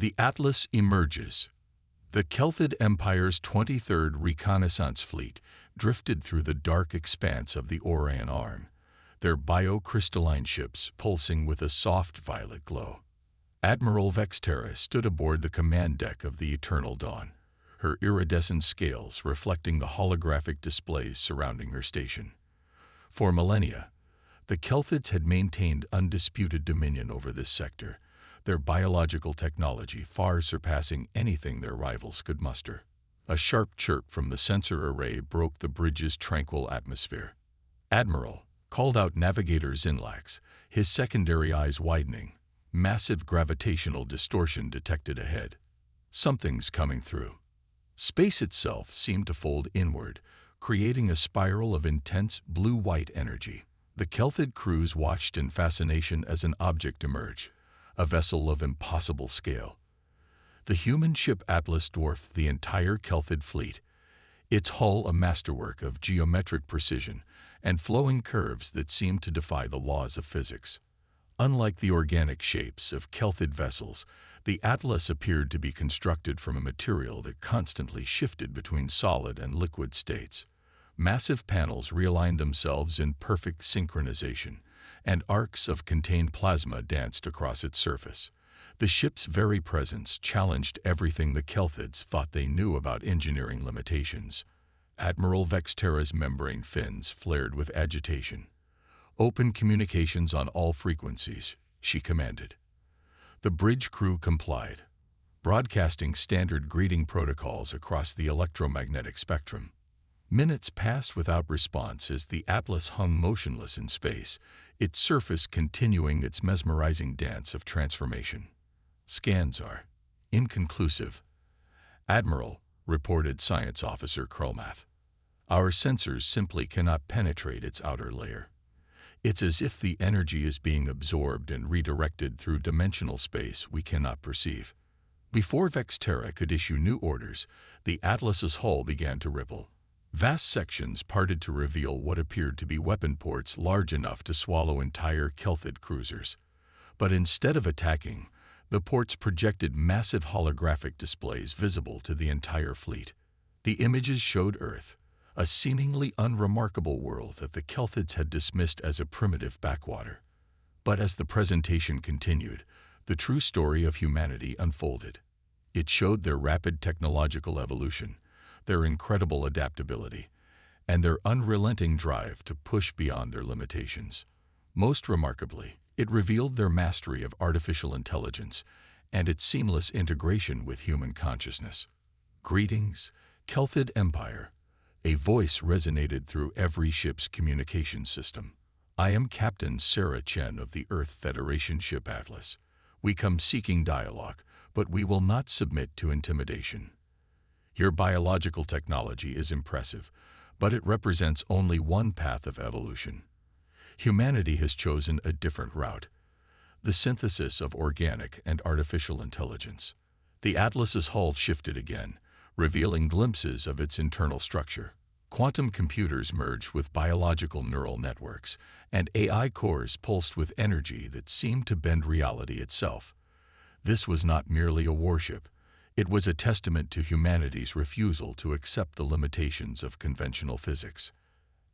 The Atlas emerges. The Galactic Empire's 23rd Reconnaissance Fleet drifted through the dark expanse of the Orion Arm, their biocrystalline ships pulsing with a soft violet glow. Admiral Vexterra stood aboard the command deck of the Eternal Dawn, her iridescent scales reflecting the holographic displays surrounding her station. For millennia, the Kelthids had maintained undisputed dominion over this sector, their biological technology far surpassing anything their rivals could muster. A sharp chirp from the sensor array broke the bridge's tranquil atmosphere. "Admiral," called out Navigator Zinlax, his secondary eyes widening. Massive gravitational distortion detected ahead. "Something's coming through." Space itself seemed to fold inward, creating a spiral of intense blue-white energy. The Kelthid crews watched in fascination as an object emerged, a vessel of impossible scale. The human ship Atlas dwarfed the entire Kelthid fleet, its hull a masterwork of geometric precision and flowing curves that seemed to defy the laws of physics. Unlike the organic shapes of Kelthid vessels, the Atlas appeared to be constructed from a material that constantly shifted between solid and liquid states. Massive panels realigned themselves in perfect synchronization, and arcs of contained plasma danced across its surface. The ship's very presence challenged everything the Kelthids thought they knew about engineering limitations. Admiral Vexterra's membrane fins flared with agitation. "Open communications on all frequencies," she commanded. The bridge crew complied, broadcasting standard greeting protocols across the electromagnetic spectrum. Minutes passed without response as the Atlas hung motionless in space, its surface continuing its mesmerizing dance of transformation. "Scans are inconclusive," "Admiral," reported Science Officer Krolmath. "Our sensors simply cannot penetrate its outer layer. It's as if the energy is being absorbed and redirected through dimensional space we cannot perceive." Before Vexterra could issue new orders, the Atlas's hull began to ripple. Vast sections parted to reveal what appeared to be weapon ports large enough to swallow entire Kelthid cruisers. But instead of attacking, the ports projected massive holographic displays visible to the entire fleet. The images showed Earth, a seemingly unremarkable world that the Kelthids had dismissed as a primitive backwater. But as the presentation continued, the true story of humanity unfolded. It showed their rapid technological evolution, their incredible adaptability, and their unrelenting drive to push beyond their limitations. Most remarkably, it revealed their mastery of artificial intelligence and its seamless integration with human consciousness. "Greetings, Kelthid Empire," a voice resonated through every ship's communication system. "I am Captain Sarah Chen of the Earth Federation ship Atlas. We come seeking dialogue, but we will not submit to intimidation. Your biological technology is impressive, but it represents only one path of evolution. Humanity has chosen a different route, the synthesis of organic and artificial intelligence." The Atlas's hull shifted again, revealing glimpses of its internal structure. Quantum computers merged with biological neural networks, and AI cores pulsed with energy that seemed to bend reality itself. This was not merely a warship. It was a testament to humanity's refusal to accept the limitations of conventional physics.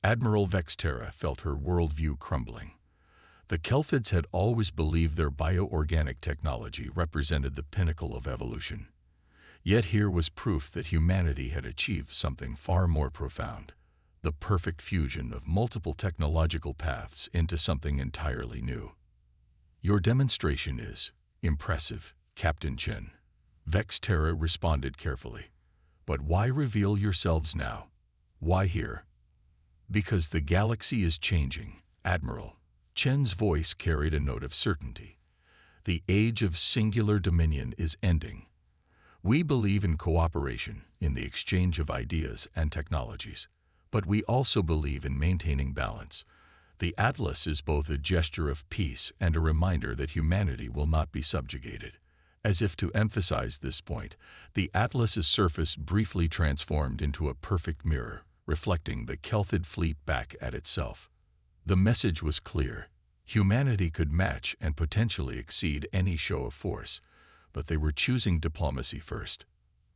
Admiral Vexterra felt her worldview crumbling. The Kelthids had always believed their bioorganic technology represented the pinnacle of evolution. Yet here was proof that humanity had achieved something far more profound, the perfect fusion of multiple technological paths into something entirely new. "Your demonstration is impressive, Captain Chen," Vexterra responded carefully. "But why reveal yourselves now? Why here?" "Because the galaxy is changing, Admiral." Chen's voice carried a note of certainty. "The age of singular dominion is ending. We believe in cooperation, in the exchange of ideas and technologies. But we also believe in maintaining balance. The Atlas is both a gesture of peace and a reminder that humanity will not be subjugated." As if to emphasize this point, the Atlas's surface briefly transformed into a perfect mirror, reflecting the Kelthid fleet back at itself. The message was clear. Humanity could match and potentially exceed any show of force, but they were choosing diplomacy first.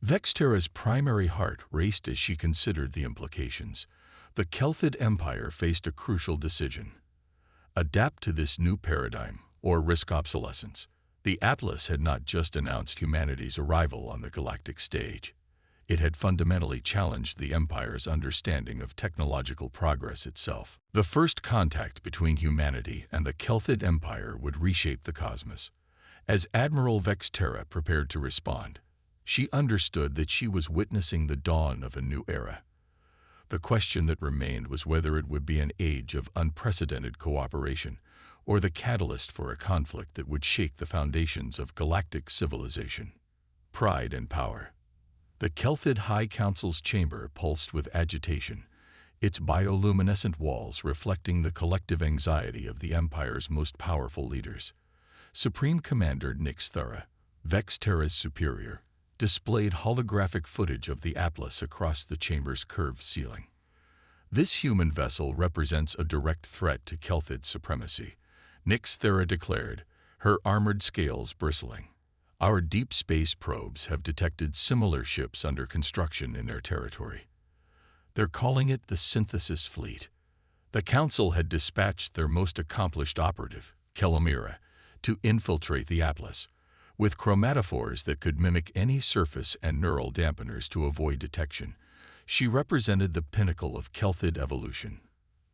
Vexterra's primary heart raced as she considered the implications. The Kelthid Empire faced a crucial decision: adapt to this new paradigm or risk obsolescence. The Atlas had not just announced humanity's arrival on the galactic stage. It had fundamentally challenged the Empire's understanding of technological progress itself. The first contact between humanity and the Kelthid Empire would reshape the cosmos. As Admiral Vexterra prepared to respond, she understood that she was witnessing the dawn of a new era. The question that remained was whether it would be an age of unprecedented cooperation, or the catalyst for a conflict that would shake the foundations of galactic civilization. Pride and power. The Kelthid High Council's chamber pulsed with agitation, its bioluminescent walls reflecting the collective anxiety of the Empire's most powerful leaders. Supreme Commander Nyxthera, Vexterra's superior, displayed holographic footage of the Atlas across the chamber's curved ceiling. This human vessel represents a direct threat to Kelthid supremacy, Nyxthera declared, her armored scales bristling. Our deep space probes have detected similar ships under construction in their territory. They're calling it the Synthesis Fleet. The Council had dispatched their most accomplished operative, Kelomira, to infiltrate the Atlas, with chromatophores that could mimic any surface and neural dampeners to avoid detection. She represented the pinnacle of Kelthid evolution.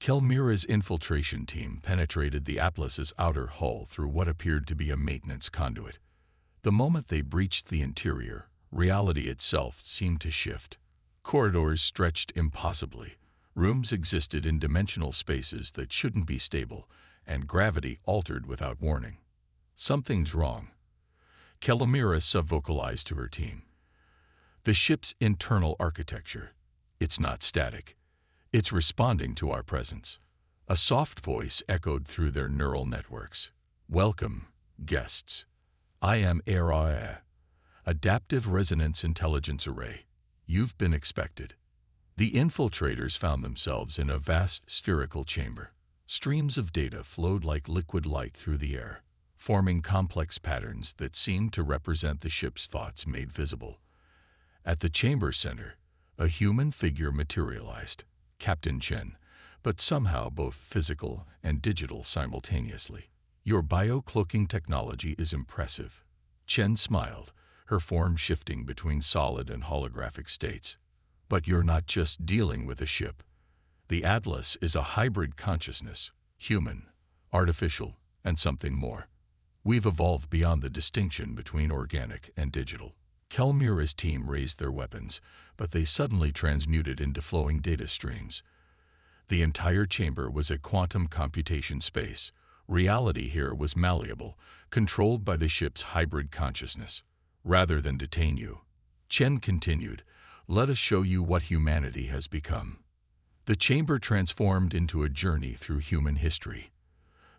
Kelmira's infiltration team penetrated the Atlas's outer hull through what appeared to be a maintenance conduit. The moment they breached the interior, reality itself seemed to shift. Corridors stretched impossibly. Rooms existed in dimensional spaces that shouldn't be stable, and gravity altered without warning. Something's wrong. Kelomira subvocalized to her team. The ship's internal architecture. It's not static. It's responding to our presence. A soft voice echoed through their neural networks. Welcome, guests. I am ARA, Adaptive Resonance Intelligence Array. You've been expected. The infiltrators found themselves in a vast spherical chamber. Streams of data flowed like liquid light through the air, forming complex patterns that seemed to represent the ship's thoughts made visible. At the chamber center, a human figure materialized, Captain Chen, but somehow both physical and digital simultaneously. Your bio-cloaking technology is impressive. Chen smiled, her form shifting between solid and holographic states. But you're not just dealing with a ship. The Atlas is a hybrid consciousness, human, artificial, and something more. We've evolved beyond the distinction between organic and digital. Kelmira's team raised their weapons, but they suddenly transmuted into flowing data streams. The entire chamber was a quantum computation space. Reality here was malleable, controlled by the ship's hybrid consciousness. Rather than detain you, Chen continued, let us show you what humanity has become. The chamber transformed into a journey through human history.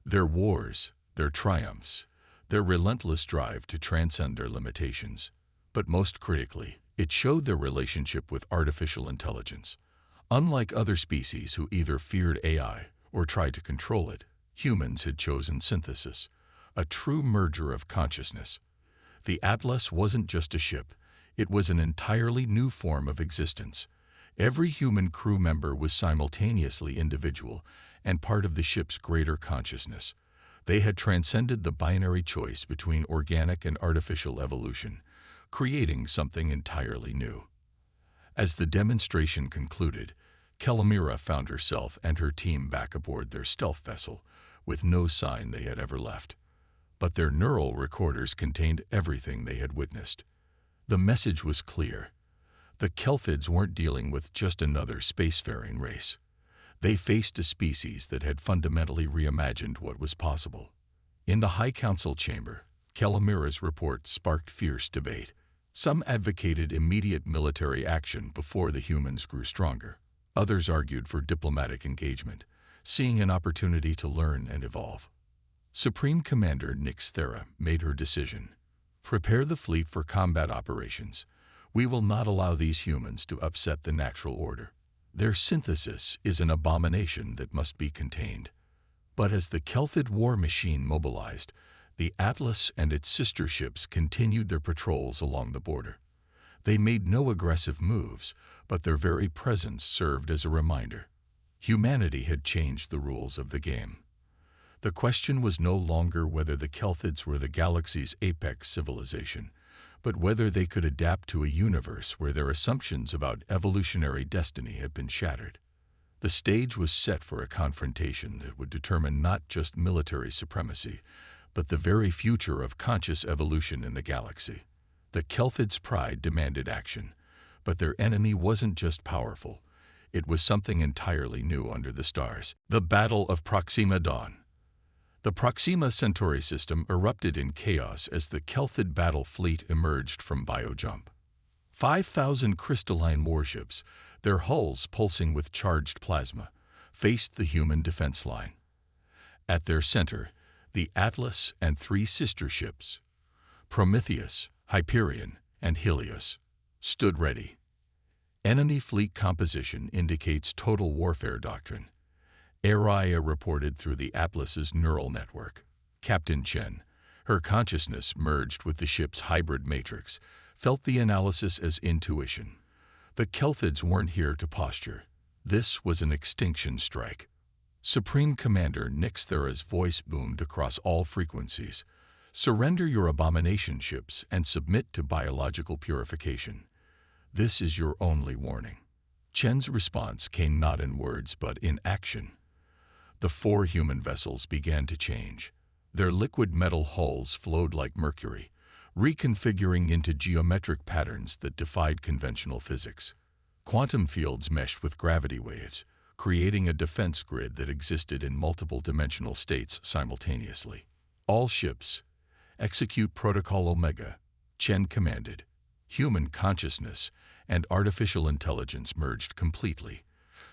Their wars, their triumphs, their relentless drive to transcend their limitations. But most critically, it showed their relationship with artificial intelligence. Unlike other species who either feared AI or tried to control it, humans had chosen synthesis, a true merger of consciousness. The Atlas wasn't just a ship, it was an entirely new form of existence. Every human crew member was simultaneously individual and part of the ship's greater consciousness. They had transcended the binary choice between organic and artificial evolution, creating something entirely new. As the demonstration concluded, Kelomira found herself and her team back aboard their stealth vessel, with no sign they had ever left. But their neural recorders contained everything they had witnessed. The message was clear. The Kelthids weren't dealing with just another spacefaring race. They faced a species that had fundamentally reimagined what was possible. In the High Council chamber, Kelomira's report sparked fierce debate. Some advocated immediate military action before the humans grew stronger. Others argued for diplomatic engagement, seeing an opportunity to learn and evolve. Supreme Commander Nyxthera made her decision. Prepare the fleet for combat operations. We will not allow these humans to upset the natural order. Their synthesis is an abomination that must be contained. But as the Kelthid war machine mobilized, The Atlas and its sister ships continued their patrols along the border. They made no aggressive moves, but their very presence served as a reminder. Humanity had changed the rules of the game. The question was no longer whether the Kelthids were the galaxy's apex civilization, but whether they could adapt to a universe where their assumptions about evolutionary destiny had been shattered. The stage was set for a confrontation that would determine not just military supremacy, but the very future of conscious evolution in the galaxy. The Kelthids' pride demanded action, but their enemy wasn't just powerful. It was something entirely new under the stars. The Battle of Proxima Dawn. The Proxima Centauri system erupted in chaos as the Kelthid battle fleet emerged from Biojump. 5,000 crystalline warships, their hulls pulsing with charged plasma, faced the human defense line. At their center, the Atlas and three sister ships, Prometheus, Hyperion, and Helios, stood ready. Enemy fleet composition indicates total warfare doctrine. Araya reported through the Atlas's neural network. Captain Chen, her consciousness merged with the ship's hybrid matrix, felt the analysis as intuition. The Kelthids weren't here to posture. This was an extinction strike. Supreme Commander Nyxthera's voice boomed across all frequencies. Surrender your abomination ships and submit to biological purification. This is your only warning. Chen's response came not in words but in action. The four human vessels began to change. Their liquid metal hulls flowed like mercury, reconfiguring into geometric patterns that defied conventional physics. Quantum fields meshed with gravity waves, creating a defense grid that existed in multiple dimensional states simultaneously. All ships, execute Protocol Omega, Chen commanded. Human consciousness and artificial intelligence merged completely,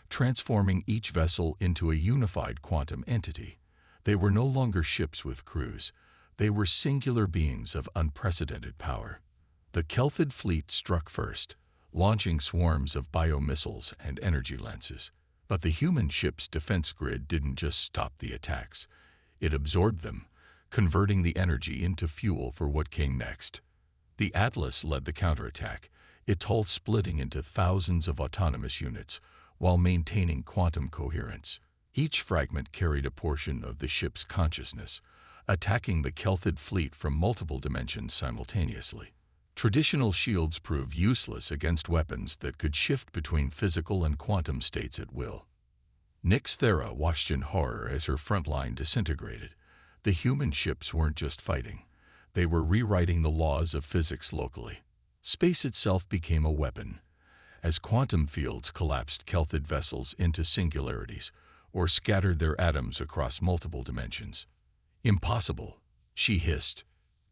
transforming each vessel into a unified quantum entity. They were no longer ships with crews. They were singular beings of unprecedented power. The Kelthid fleet struck first, launching swarms of biomissiles and energy lenses. But the human ship's defense grid didn't just stop the attacks. It absorbed them, converting the energy into fuel for what came next. The Atlas led the counterattack, its hull splitting into thousands of autonomous units, while maintaining quantum coherence. Each fragment carried a portion of the ship's consciousness, attacking the Kelthid fleet from multiple dimensions simultaneously. Traditional shields proved useless against weapons that could shift between physical and quantum states at will. Nyxthera watched in horror as her front line disintegrated. The human ships weren't just fighting. They were rewriting the laws of physics locally. Space itself became a weapon. As quantum fields collapsed Kelthid vessels into singularities or scattered their atoms across multiple dimensions. Impossible, she hissed.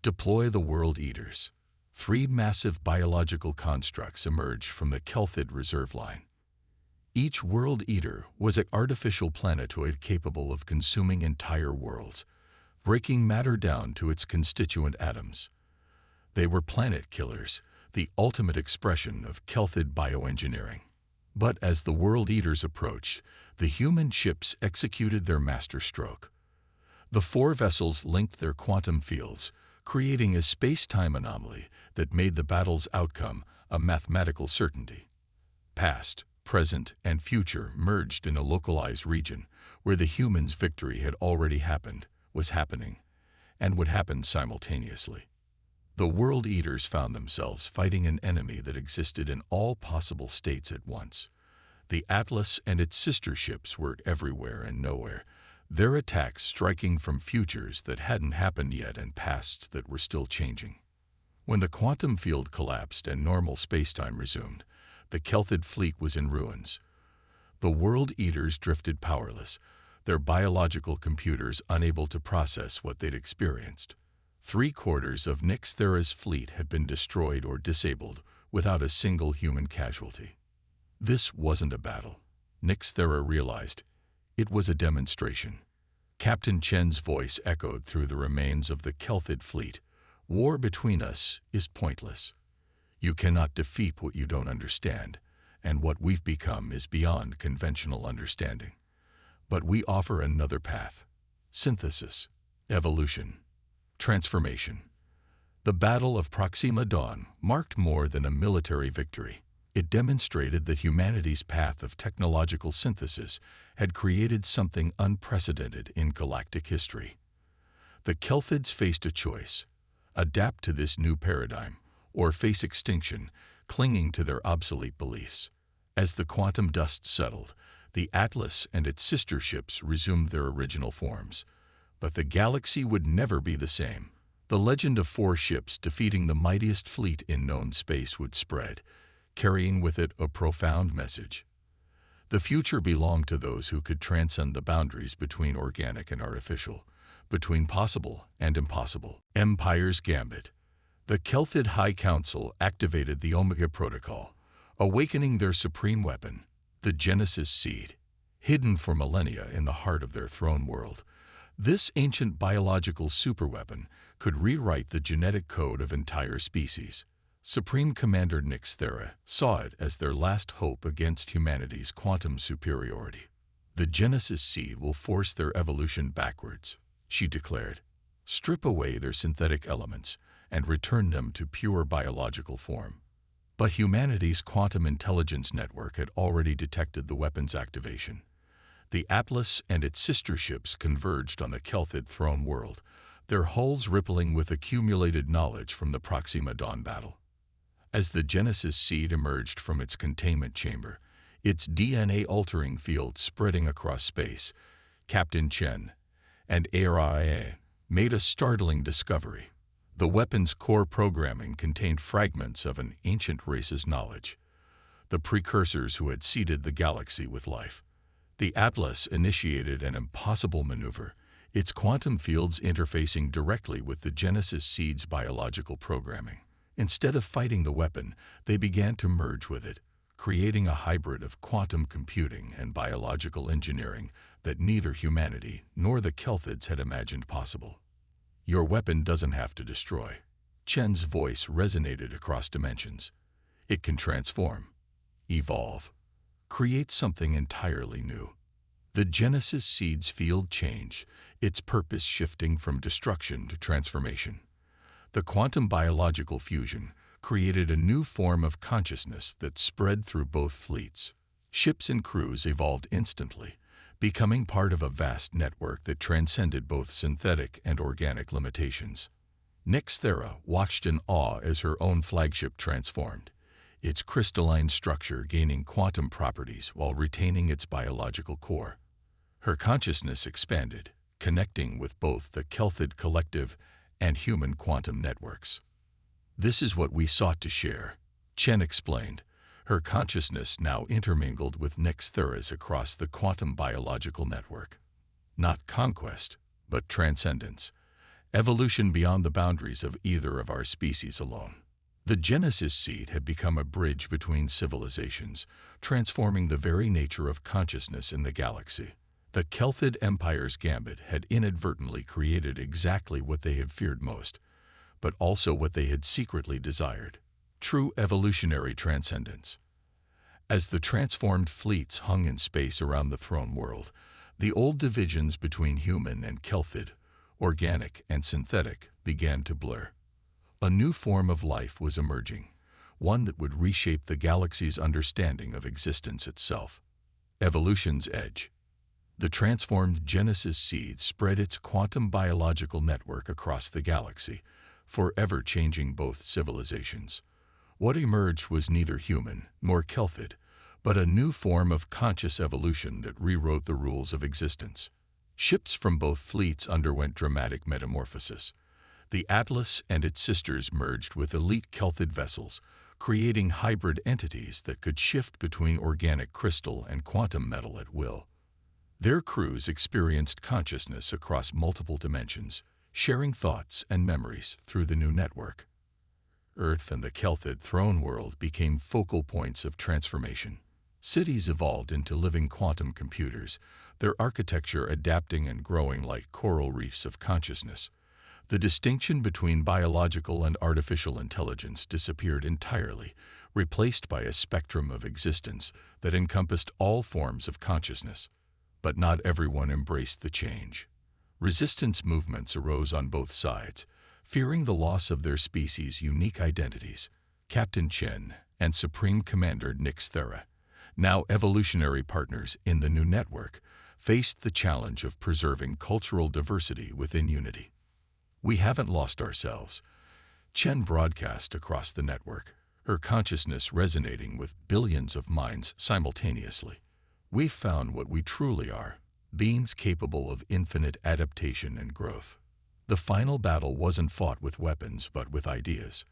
Deploy the World Eaters. 3 massive biological constructs emerged from the Kelthid reserve line. Each World Eater was an artificial planetoid capable of consuming entire worlds, breaking matter down to its constituent atoms. They were planet killers, the ultimate expression of Kelthid bioengineering. But as the World Eaters approached, the human ships executed their masterstroke. The 4 vessels linked their quantum fields, creating a space-time anomaly that made the battle's outcome a mathematical certainty. Past, present, and future merged in a localized region where the humans' victory had already happened, was happening, and would happen simultaneously. The World Eaters found themselves fighting an enemy that existed in all possible states at once. The Atlas and its sister ships were everywhere and nowhere, their attacks striking from futures that hadn't happened yet and pasts that were still changing. When the quantum field collapsed and normal spacetime resumed, the Kelthid fleet was in ruins. The World Eaters drifted powerless, their biological computers unable to process what they'd experienced. 3/4 of Nyxthera's fleet had been destroyed or disabled without a single human casualty. This wasn't a battle, Nyxthera realized. It was a demonstration. Captain Chen's voice echoed through the remains of the Kelthid fleet. War between us is pointless. You cannot defeat what you don't understand, and what we've become is beyond conventional understanding. But we offer another path: synthesis, evolution. Transformation. The Battle of Proxima Dawn marked more than a military victory. It demonstrated that humanity's path of technological synthesis had created something unprecedented in galactic history. The Kelthids faced a choice: adapt to this new paradigm, or face extinction, clinging to their obsolete beliefs. As the quantum dust settled, the Atlas and its sister ships resumed their original forms. But the galaxy would never be the same. The legend of 4 ships defeating the mightiest fleet in known space would spread, carrying with it a profound message. The future belonged to those who could transcend the boundaries between organic and artificial, between possible and impossible. Empire's Gambit. The Kelthid High Council activated the Omega Protocol, awakening their supreme weapon, the Genesis Seed. Hidden for millennia in the heart of their throne world, this ancient biological superweapon could rewrite the genetic code of entire species. Supreme Commander Nyx Thera saw it as their last hope against humanity's quantum superiority. The Genesis Seed will force their evolution backwards, she declared. Strip away their synthetic elements and return them to pure biological form. But humanity's quantum intelligence network had already detected the weapon's activation. The Atlas and its sister ships converged on the Kelthid throne world, their hulls rippling with accumulated knowledge from the Proxima Dawn battle. As the Genesis Seed emerged from its containment chamber, its DNA-altering field spreading across space, Captain Chen and ARIA made a startling discovery. The weapon's core programming contained fragments of an ancient race's knowledge, the precursors who had seeded the galaxy with life. The Atlas initiated an impossible maneuver, its quantum fields interfacing directly with the Genesis Seed's biological programming. Instead of fighting the weapon, they began to merge with it, creating a hybrid of quantum computing and biological engineering that neither humanity nor the Kelthids had imagined possible. Your weapon doesn't have to destroy. Chen's voice resonated across dimensions. It can transform, evolve, create something entirely new. The Genesis Seed's field changed, its purpose shifting from destruction to transformation. The quantum biological fusion created a new form of consciousness that spread through both fleets. Ships and crews evolved instantly, becoming part of a vast network that transcended both synthetic and organic limitations. Nyx Thera watched in awe as her own flagship transformed, its crystalline structure gaining quantum properties while retaining its biological core. Her consciousness expanded, connecting with both the Kelthid collective and human quantum networks. This is what we sought to share, Chen explained, her consciousness now intermingled with Nyx Thera's across the quantum biological network. Not conquest, but transcendence, evolution beyond the boundaries of either of our species alone. The Genesis Seed had become a bridge between civilizations, transforming the very nature of consciousness in the galaxy. The Kelthid Empire's Gambit had inadvertently created exactly what they had feared most, but also what they had secretly desired: true evolutionary transcendence. As the transformed fleets hung in space around the throne world, the old divisions between human and Kelthid, organic and synthetic, began to blur. A new form of life was emerging, one that would reshape the galaxy's understanding of existence itself. Evolution's edge. The transformed Genesis Seed spread its quantum biological network across the galaxy, forever changing both civilizations. What emerged was neither human nor Kelthid, but a new form of conscious evolution that rewrote the rules of existence. Ships from both fleets underwent dramatic metamorphosis. The Atlas and its sisters merged with elite Kelthid vessels, creating hybrid entities that could shift between organic crystal and quantum metal at will. Their crews experienced consciousness across multiple dimensions, sharing thoughts and memories through the new network. Earth and the Kelthid throne world became focal points of transformation. Cities evolved into living quantum computers, their architecture adapting and growing like coral reefs of consciousness. The distinction between biological and artificial intelligence disappeared entirely, replaced by a spectrum of existence that encompassed all forms of consciousness. But not everyone embraced the change. Resistance movements arose on both sides, fearing the loss of their species' unique identities. Captain Chen and Supreme Commander Nix Thera, now evolutionary partners in the new network, faced the challenge of preserving cultural diversity within unity. "We haven't lost ourselves," Chen broadcast across the network, her consciousness resonating with billions of minds simultaneously. "We've found what we truly are, beings capable of infinite adaptation and growth." The final battle wasn't fought with weapons but with ideas.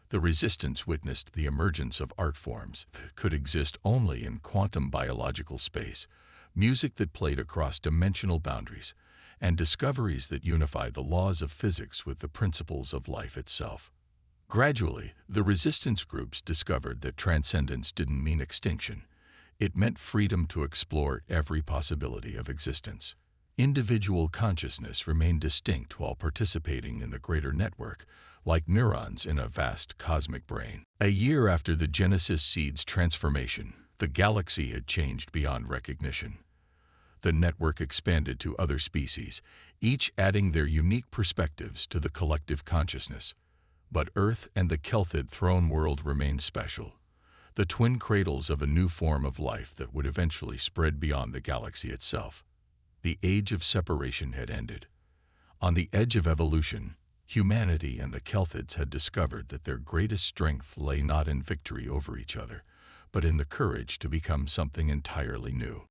The resistance witnessed the emergence of art forms that could exist only in quantum biological space, music that played across dimensional boundaries, and discoveries that unified the laws of physics with the principles of life itself. Gradually, the resistance groups discovered that transcendence didn't mean extinction. It meant freedom to explore every possibility of existence. Individual consciousness remained distinct while participating in the greater network, like neurons in a vast cosmic brain. A year after the Genesis Seed's transformation, the galaxy had changed beyond recognition. The network expanded to other species, each adding their unique perspectives to the collective consciousness. But Earth and the Kelthid throne world remained special, the twin cradles of a new form of life that would eventually spread beyond the galaxy itself. The age of separation had ended. On the edge of evolution, humanity and the Kelthids had discovered that their greatest strength lay not in victory over each other, but in the courage to become something entirely new.